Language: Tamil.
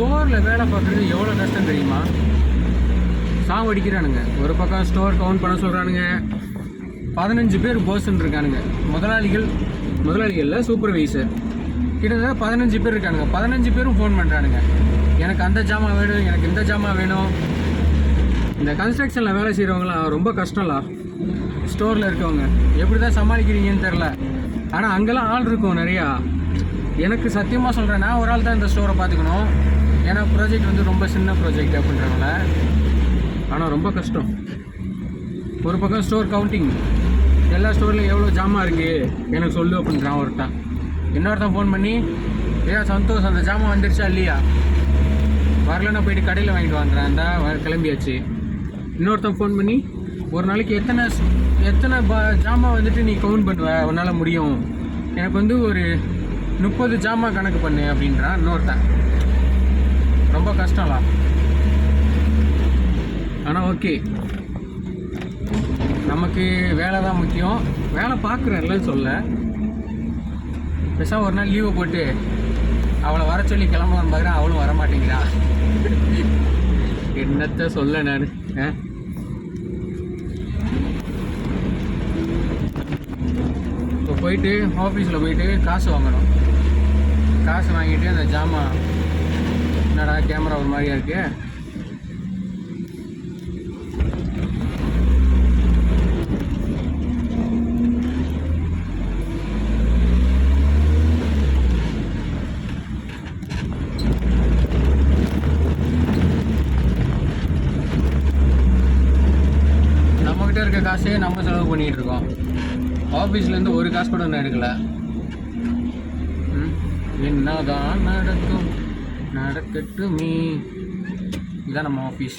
ஸ்டோரில் வேலை பார்க்குறது எவ்வளோ கஷ்டம் தெரியுமா? சாவடிக்கிறானுங்க. ஒரு பக்கம் ஸ்டோர் கவுண்ட் பண்ண சொல்கிறானுங்க. 15 பேர் பர்சன் இருக்கானுங்க. முதலாளிகளில் சூப்பர்வைசர் கிட்டத்தட்ட 15 பேர் இருக்கானுங்க. 15 பேரும் ஃபோன் பண்ணுறானுங்க. எனக்கு அந்த ஜாமான் வேணும், எனக்கு இந்த ஜாமான் வேணும். இந்த கன்ஸ்ட்ரக்ஷனில் வேலை செய்கிறவங்களாம் ரொம்ப கஷ்டம்லாம். ஸ்டோரில் இருக்கவங்க எப்படி தான் சமாளிக்கிறீங்கன்னு தெரில. ஆனால் அங்கெல்லாம் ஆள் இருக்கும் நிறையா. எனக்கு சத்தியமாக சொல்கிறேன், நான் ஒரு ஆள் தான் இந்த ஸ்டோரை பார்த்துக்கணும். ஏன்னா ப்ராஜெக்ட் வந்து ரொம்ப சின்ன ப்ராஜெக்ட் அப்படின்றவங்கள. ஆனால் ரொம்ப கஷ்டம். ஒரு பக்கம் ஸ்டோர் கவுண்டிங், எல்லா ஸ்டோர்லையும் எவ்வளோ ஜாமான் இருக்குது எனக்கு சொல்லு அப்படின்றான் ஒருத்தன். இன்னொருத்தன் ஃபோன் பண்ணி, ஏன் சந்தோஷ் அந்த ஜாமான் வந்துருச்சா இல்லையா, வரலன்னா போயிட்டு கடையில் வாங்கிட்டு வாங்குறேன், அந்த கிளம்பியாச்சு. இன்னொருத்தன் ஃபோன் பண்ணி, ஒரு நாளைக்கு எத்தனை ஜாமான் வந்துட்டு நீ கவுண்ட் பண்ணுவ, உன்னால் முடியும், எனக்கு வந்து ஒரு 30 ஜாமான் கணக்கு பண்ணு அப்படின்றான் இன்னொருத்தன். ரொம்ப கஷ்டம்லாம். ஆனால் ஓகே, நமக்கு வேலை தான் முக்கியம். வேலை பார்க்குறேன் இல்லைன்னு சொல்ல. பெருசாக ஒரு நாள் லீவை போட்டு அவளை வர சொல்லி கிளம்பலான்னு பார்க்குறேன். அவளும் வர மாட்டேங்கிறா. என்னத்தை சொல்ல நான். இப்போ போயிட்டு ஆஃபீஸில் போயிட்டு காசு வாங்கணும். காசு வாங்கிட்டு அந்த ஜாமான், என்னடா கேமரா ஒரு மாதிரியா இருக்கு, நம்மகிட்ட இருக்க காசே நம்ம செலவு பண்ணிகிட்டு இருக்கோம். ஆஃபீஸ்லேருந்து ஒரு காசு கூட ஒன்றும் எடுக்கலை. என்னதான் நடக்கும் நடக்கட்டுமே. இதுதான் நம்ம ஆஃபீஸ்.